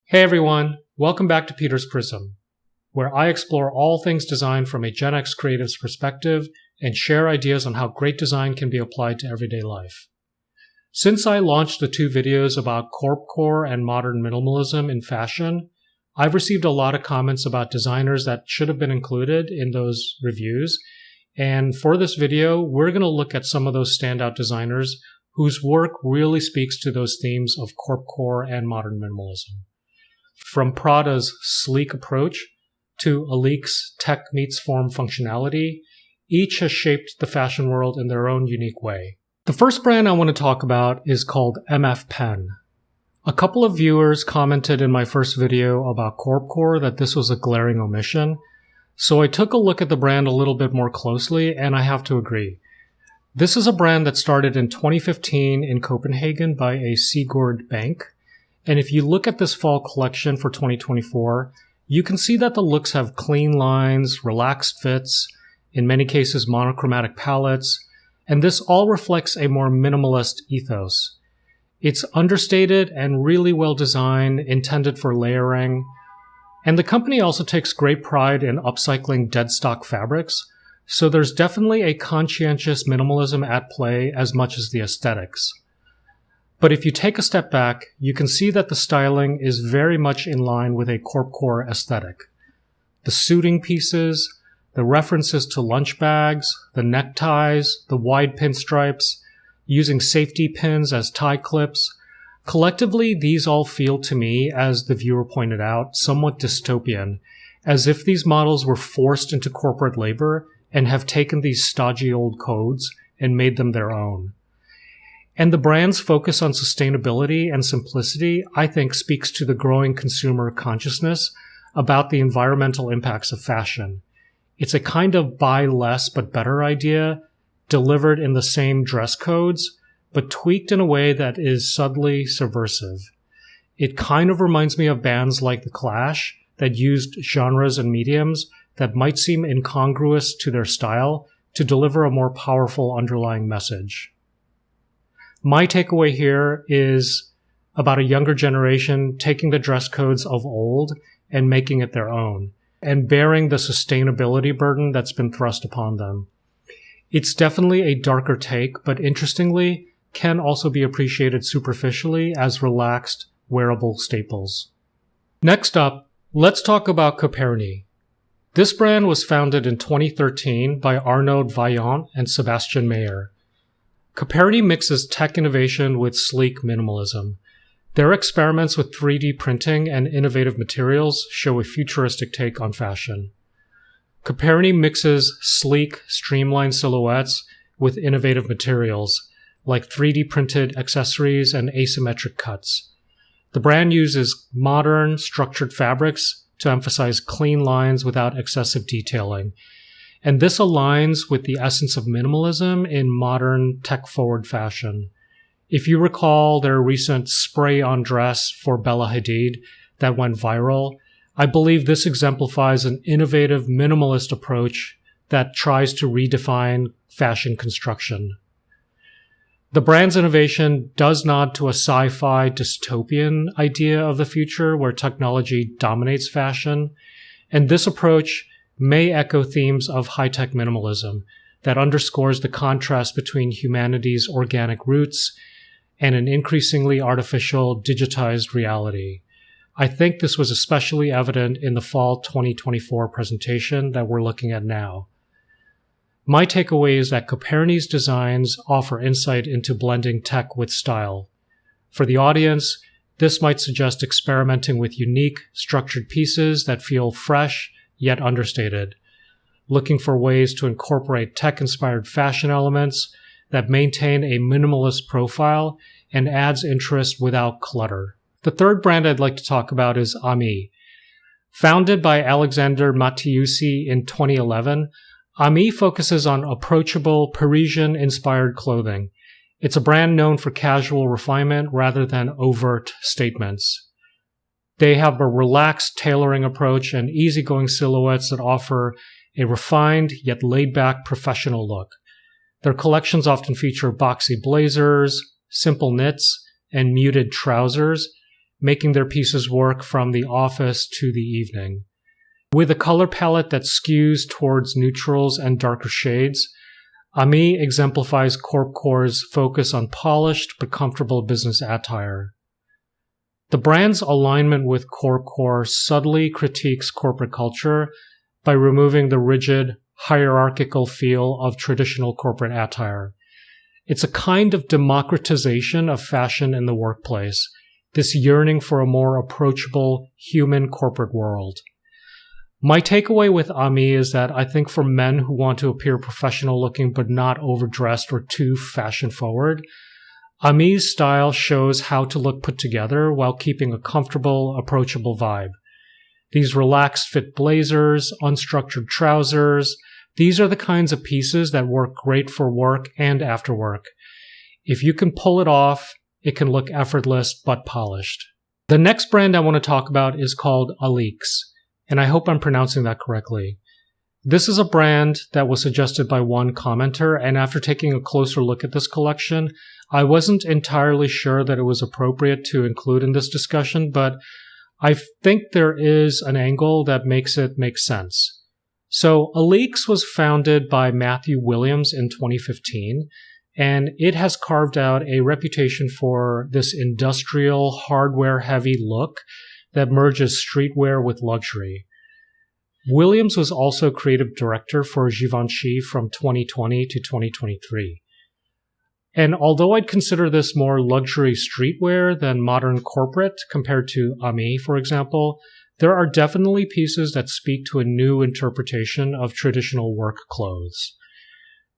Hey everyone, welcome back to Peter's Prism, where I explore all things design from a Gen X creative's perspective and share ideas on how great design can be applied to everyday life. Since I launched the two videos about corpcore and modern minimalism in fashion, I've received a lot of comments about designers that should have been included in those reviews, and for this video, we're going to look at some of those standout designers whose work really speaks to those themes of corpcore and modern minimalism. From Prada's sleek approach to Alyx tech meets form functionality, each has shaped the fashion world in their own unique way. The first brand I want to talk about is called mfpen. A couple of viewers commented in my first video about corpcore that this was a glaring omission, so I took a look at the brand a little bit more closely, and I have to agree. This is a brand that started in 2015 in Copenhagen by a Sigurd bank. And if you look at this fall collection for 2024, you can see that the looks have clean lines, relaxed fits, in many cases monochromatic palettes, and this all reflects a more minimalist ethos. It's understated and really well designed, intended for layering, and the company also takes great pride in upcycling dead stock fabrics, so there's definitely a conscientious minimalism at play as much as the aesthetics. But if you take a step back, you can see that the styling is very much in line with a corpcore aesthetic. The suiting pieces, the references to lunch bags, the neckties, the wide pinstripes, using safety pins as tie clips. Collectively, these all feel to me, as the viewer pointed out, somewhat dystopian, as if these models were forced into corporate labor and have taken these stodgy old codes and made them their own. And the brand's focus on sustainability and simplicity, I think, speaks to the growing consumer consciousness about the environmental impacts of fashion. It's a kind of buy less but better idea, delivered in the same dress codes, but tweaked in a way that is subtly subversive. It kind of reminds me of bands like The Clash that used genres and mediums that might seem incongruous to their style to deliver a more powerful underlying message. My takeaway here is about a younger generation taking the dress codes of old and making it their own, and bearing the sustainability burden that's been thrust upon them. It's definitely a darker take, but interestingly, can also be appreciated superficially as relaxed, wearable staples. Next up, let's talk about Coperni. This brand was founded in 2013 by Arnaud Vaillant and Sébastien Mayer. Coperni mixes tech innovation with sleek minimalism. Their experiments with 3D printing and innovative materials show a futuristic take on fashion. Coperni mixes sleek, streamlined silhouettes with innovative materials, like 3D printed accessories and asymmetric cuts. The brand uses modern, structured fabrics to emphasize clean lines without excessive detailing. And this aligns with the essence of minimalism in modern tech-forward fashion. If you recall their recent spray-on dress for Bella Hadid that went viral, I believe this exemplifies an innovative minimalist approach that tries to redefine fashion construction. The brand's innovation does nod to a sci-fi dystopian idea of the future where technology dominates fashion, and this approach may echo themes of high-tech minimalism that underscores the contrast between humanity's organic roots and an increasingly artificial, digitized reality. I think this was especially evident in the fall 2024 presentation that we're looking at now. My takeaway is that Coperni's designs offer insight into blending tech with style. For the audience, this might suggest experimenting with unique, structured pieces that feel fresh yet understated, looking for ways to incorporate tech-inspired fashion elements that maintain a minimalist profile and adds interest without clutter. The third brand I'd like to talk about is Ami. Founded by Alexander Mattiusi in 2011, Ami focuses on approachable, Parisian-inspired clothing. It's a brand known for casual refinement rather than overt statements. They have a relaxed tailoring approach and easygoing silhouettes that offer a refined yet laid-back professional look. Their collections often feature boxy blazers, simple knits, and muted trousers, making their pieces work from the office to the evening. With a color palette that skews towards neutrals and darker shades, Armani exemplifies Corpcore's focus on polished but comfortable business attire. The brand's alignment with Corpcore subtly critiques corporate culture by removing the rigid, hierarchical feel of traditional corporate attire. It's a kind of democratization of fashion in the workplace, this yearning for a more approachable, human corporate world. My takeaway with Armani is that I think for men who want to appear professional looking but not overdressed or too fashion forward, Armani's style shows how to look put together while keeping a comfortable, approachable vibe. These relaxed fit blazers, unstructured trousers, these are the kinds of pieces that work great for work and after work. If you can pull it off, it can look effortless but polished. The next brand I want to talk about is called Alyx, and I hope I'm pronouncing that correctly. This is a brand that was suggested by one commenter, and after taking a closer look at this collection, I wasn't entirely sure that it was appropriate to include in this discussion, but I think there is an angle that makes it make sense. So Alyx was founded by Matthew Williams in 2015, and it has carved out a reputation for this industrial, hardware-heavy look that merges streetwear with luxury. Williams was also creative director for Givenchy from 2020 to 2023. And although I'd consider this more luxury streetwear than modern corporate compared to Armani, for example, there are definitely pieces that speak to a new interpretation of traditional work clothes.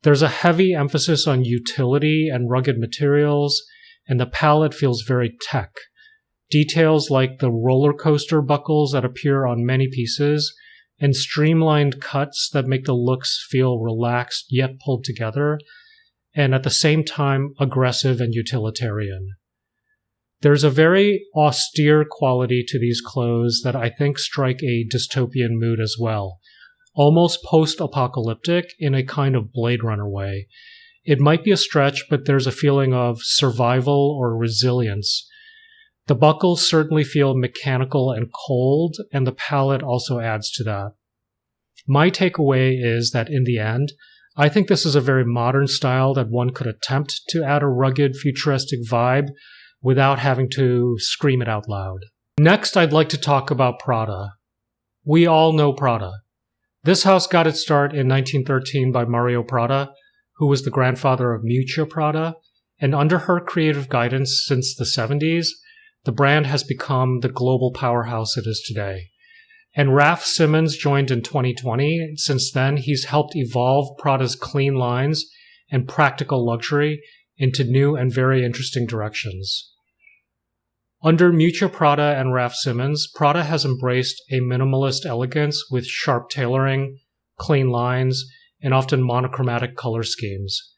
There's a heavy emphasis on utility and rugged materials, and the palette feels very tech. Details like the roller coaster buckles that appear on many pieces, and streamlined cuts that make the looks feel relaxed yet pulled together, and at the same time aggressive and utilitarian. There's a very austere quality to these clothes that I think strike a dystopian mood as well, almost post-apocalyptic in a kind of Blade Runner way. It might be a stretch, but there's a feeling of survival or resilience. The buckles certainly feel mechanical and cold, and the palette also adds to that. My takeaway is that in the end, I think this is a very modern style that one could attempt to add a rugged, futuristic vibe without having to scream it out loud. Next, I'd like to talk about Prada. We all know Prada. This house got its start in 1913 by Mario Prada, who was the grandfather of Miuccia Prada, and under her creative guidance since the 70s, the brand has become the global powerhouse it is today. And Raf Simons joined in 2020. Since then, he's helped evolve Prada's clean lines and practical luxury into new and very interesting directions. Under Miuccia Prada and Raf Simons, Prada has embraced a minimalist elegance with sharp tailoring, clean lines, and often monochromatic color schemes.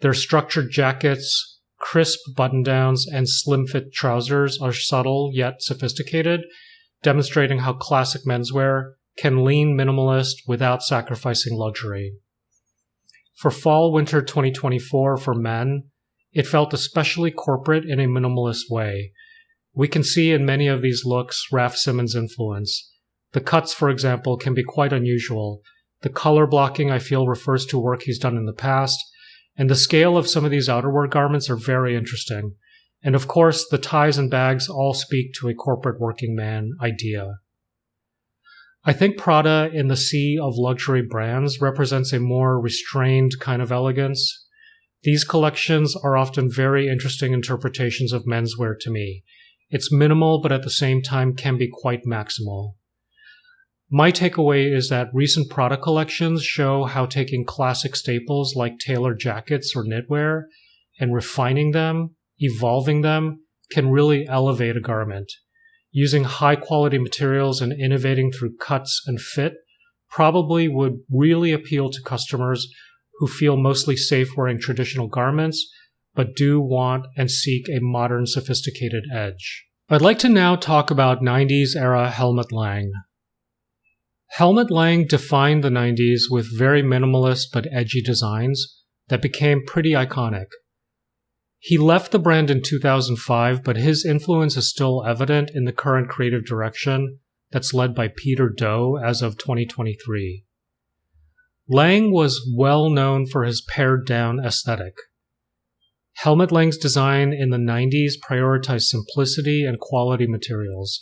Their structured jackets, crisp button-downs, and slim-fit trousers are subtle yet sophisticated, demonstrating how classic menswear can lean minimalist without sacrificing luxury. For fall-winter 2024 for men, it felt especially corporate in a minimalist way. We can see in many of these looks Raf Simons' influence. The cuts, for example, can be quite unusual. The color blocking, I feel, refers to work he's done in the past, and the scale of some of these outerwear garments are very interesting. And of course, the ties and bags all speak to a corporate working man idea. I think Prada in the sea of luxury brands represents a more restrained kind of elegance. These collections are often very interesting interpretations of menswear to me. It's minimal, but at the same time can be quite maximal. My takeaway is that recent Prada collections show how taking classic staples like tailored jackets or knitwear and refining them, evolving them, can really elevate a garment. Using high-quality materials and innovating through cuts and fit probably would really appeal to customers who feel mostly safe wearing traditional garments, but do want and seek a modern, sophisticated edge. I'd like to now talk about 90s era Helmut Lang. Helmut Lang defined the 90s with very minimalist but edgy designs that became pretty iconic. He left the brand in 2005, but his influence is still evident in the current creative direction that's led by Peter Do as of 2023. Lang was well known for his pared-down aesthetic. Helmut Lang's design in the 90s prioritized simplicity and quality materials.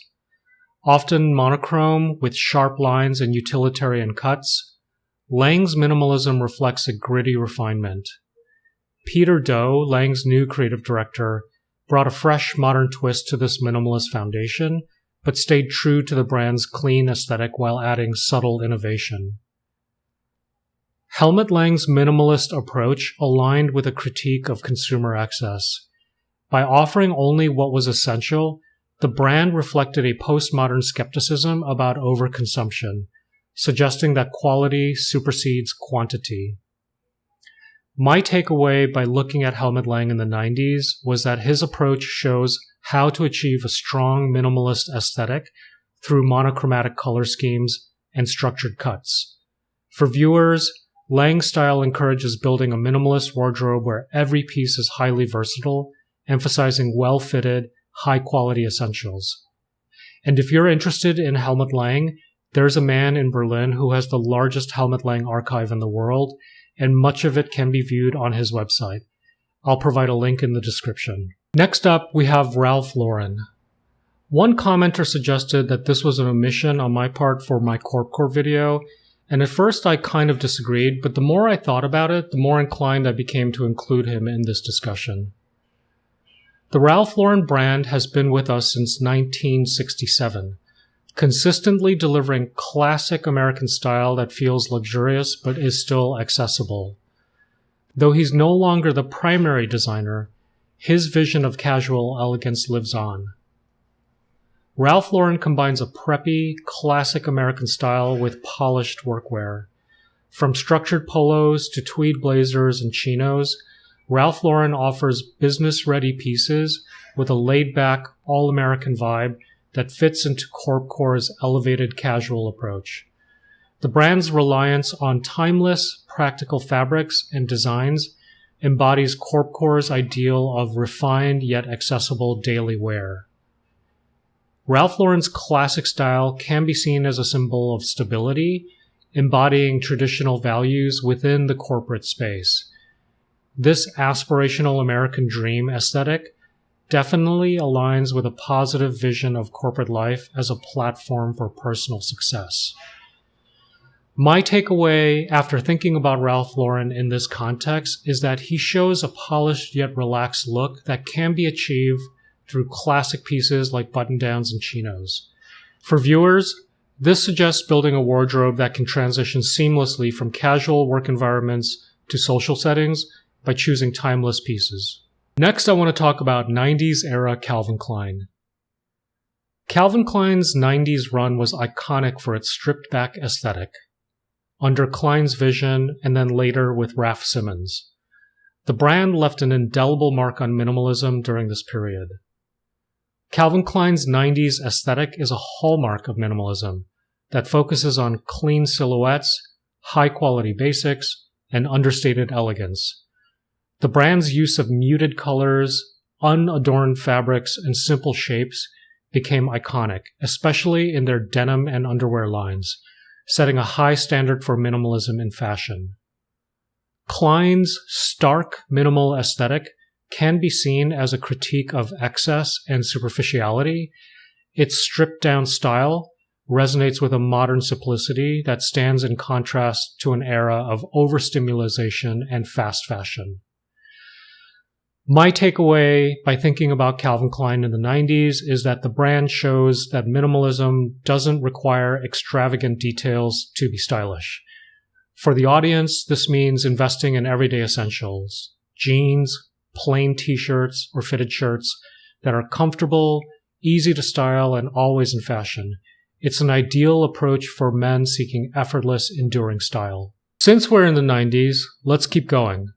Often monochrome with sharp lines and utilitarian cuts, Lang's minimalism reflects a gritty refinement. Peter Do, Lang's new creative director, brought a fresh modern twist to this minimalist foundation, but stayed true to the brand's clean aesthetic while adding subtle innovation. Helmut Lang's minimalist approach aligned with a critique of consumer excess. By offering only what was essential, the brand reflected a postmodern skepticism about overconsumption, suggesting that quality supersedes quantity. My takeaway by looking at Helmut Lang in the 90s was that his approach shows how to achieve a strong minimalist aesthetic through monochromatic color schemes and structured cuts. For viewers, Lang's style encourages building a minimalist wardrobe where every piece is highly versatile, emphasizing well-fitted, high-quality essentials. And if you're interested in Helmut Lang, there's a man in Berlin who has the largest Helmut Lang archive in the world, and much of it can be viewed on his website. I'll provide a link in the description. Next up, we have Ralph Lauren. One commenter suggested that this was an omission on my part for my Corpcore video, and at first I kind of disagreed, but the more I thought about it, the more inclined I became to include him in this discussion. The Ralph Lauren brand has been with us since 1967, consistently delivering classic American style that feels luxurious but is still accessible. Though he's no longer the primary designer, his vision of casual elegance lives on. Ralph Lauren combines a preppy, classic American style with polished workwear. From structured polos to tweed blazers and chinos, Ralph Lauren offers business-ready pieces with a laid-back, all-American vibe that fits into Corpcore's elevated casual approach. The brand's reliance on timeless, practical fabrics and designs embodies Corpcore's ideal of refined yet accessible daily wear. Ralph Lauren's classic style can be seen as a symbol of stability, embodying traditional values within the corporate space. This aspirational American dream aesthetic definitely aligns with a positive vision of corporate life as a platform for personal success. My takeaway after thinking about Ralph Lauren in this context is that he shows a polished yet relaxed look that can be achieved through classic pieces like button-downs and chinos. For viewers, this suggests building a wardrobe that can transition seamlessly from casual work environments to social settings by choosing timeless pieces. Next, I want to talk about 90s era Calvin Klein. Calvin Klein's 90s run was iconic for its stripped-back aesthetic, under Klein's vision and then later with Raf Simons. The brand left an indelible mark on minimalism during this period. Calvin Klein's 90s aesthetic is a hallmark of minimalism that focuses on clean silhouettes, high-quality basics, and understated elegance. The brand's use of muted colors, unadorned fabrics, and simple shapes became iconic, especially in their denim and underwear lines, setting a high standard for minimalism in fashion. Klein's stark, minimal aesthetic can be seen as a critique of excess and superficiality. Its stripped-down style resonates with a modern simplicity that stands in contrast to an era of overstimulation and fast fashion. My takeaway by thinking about Calvin Klein in the 90s is that the brand shows that minimalism doesn't require extravagant details to be stylish. For the audience, this means investing in everyday essentials, jeans, plain t-shirts, or fitted shirts that are comfortable, easy to style, and always in fashion. It's an ideal approach for men seeking effortless, enduring style. Since we're in the 90s, let's keep going.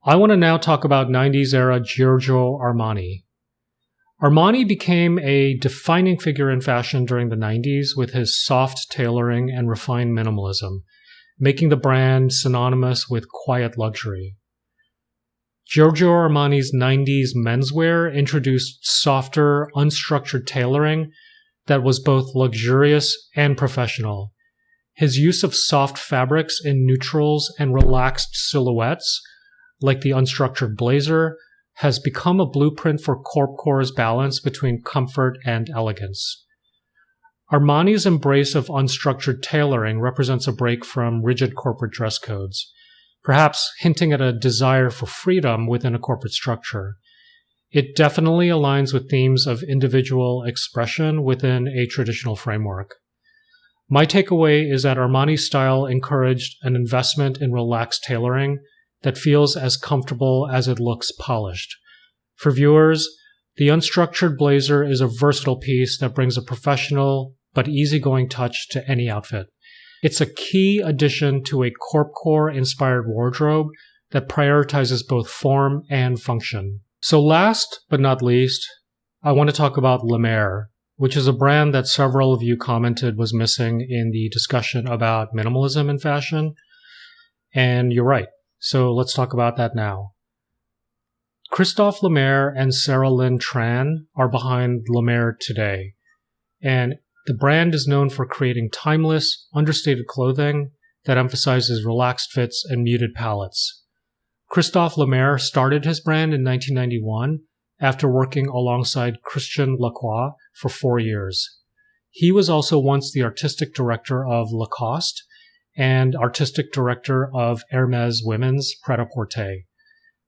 I want to now talk about 90s era Giorgio Armani. Armani became a defining figure in fashion during the 90s with his soft tailoring and refined minimalism, making the brand synonymous with quiet luxury. Giorgio Armani's 90s menswear introduced softer, unstructured tailoring that was both luxurious and professional. His use of soft fabrics in neutrals and relaxed silhouettes, like the unstructured blazer, has become a blueprint for Corpcore's balance between comfort and elegance. Armani's embrace of unstructured tailoring represents a break from rigid corporate dress codes, perhaps hinting at a desire for freedom within a corporate structure. It definitely aligns with themes of individual expression within a traditional framework. My takeaway is that Armani's style encouraged an investment in relaxed tailoring that feels as comfortable as it looks polished. For viewers, the unstructured blazer is a versatile piece that brings a professional but easygoing touch to any outfit. It's a key addition to a Corpcore-inspired wardrobe that prioritizes both form and function. So last but not least, I want to talk about Lemaire, which is a brand that several of you commented was missing in the discussion about minimalism in fashion. And you're right. So let's talk about that now. Christophe Lemaire and Sarah Lynn Tran are behind Lemaire today. And the brand is known for creating timeless, understated clothing that emphasizes relaxed fits and muted palettes. Christophe Lemaire started his brand in 1991 after working alongside Christian Lacroix for 4 years. He was also once the artistic director of Lacoste and artistic director of Hermès Women's Pret-a-Porter.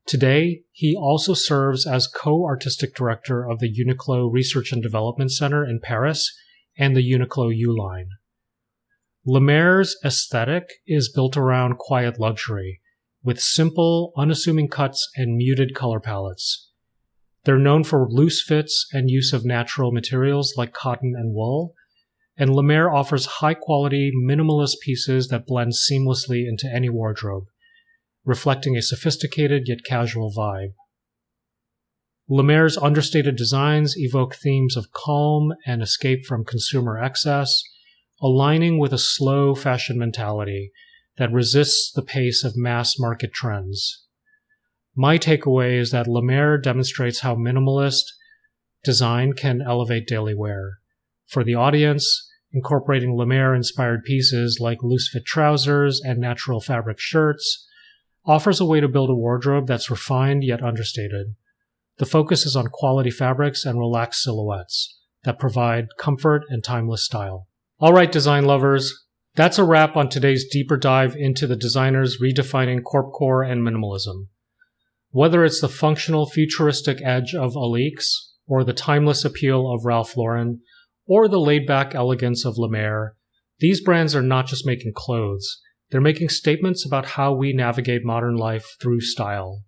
Today, he also serves as co-artistic director of the Uniqlo Research and Development Center in Paris and the Uniqlo U-line. Lemaire's aesthetic is built around quiet luxury, with simple, unassuming cuts and muted color palettes. They're known for loose fits and use of natural materials like cotton and wool, and Lemaire offers high-quality, minimalist pieces that blend seamlessly into any wardrobe, reflecting a sophisticated yet casual vibe. Lemaire's understated designs evoke themes of calm and escape from consumer excess, aligning with a slow fashion mentality that resists the pace of mass-market trends. My takeaway is that Lemaire demonstrates how minimalist design can elevate daily wear. For the audience, incorporating Lemaire-inspired pieces like loose-fit trousers and natural fabric shirts offers a way to build a wardrobe that's refined yet understated. The focus is on quality fabrics and relaxed silhouettes that provide comfort and timeless style. All right, design lovers, that's a wrap on today's deeper dive into the designers redefining Corpcore and minimalism. Whether it's the functional, futuristic edge of Alyx, or the timeless appeal of Ralph Lauren, or the laid-back elegance of Lemaire, these brands are not just making clothes, they're making statements about how we navigate modern life through style.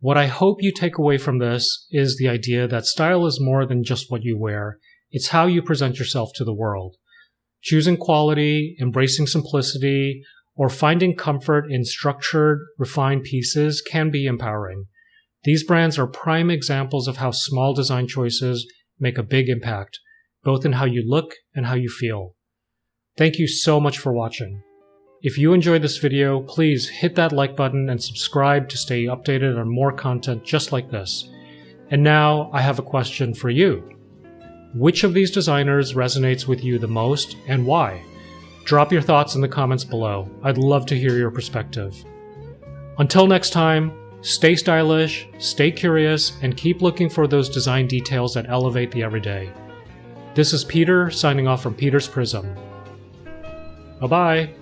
What I hope you take away from this is the idea that style is more than just what you wear, it's how you present yourself to the world. Choosing quality, embracing simplicity, or finding comfort in structured, refined pieces can be empowering. These brands are prime examples of how small design choices make a big impact, both in how you look and how you feel. Thank you so much for watching. If you enjoyed this video, please hit that like button and subscribe to stay updated on more content just like this. And now I have a question for you. Which of these designers resonates with you the most and why? Drop your thoughts in the comments below. I'd love to hear your perspective. Until next time, stay stylish, stay curious, and keep looking for those design details that elevate the everyday. This is Peter signing off from Peter's Prism. Bye-bye.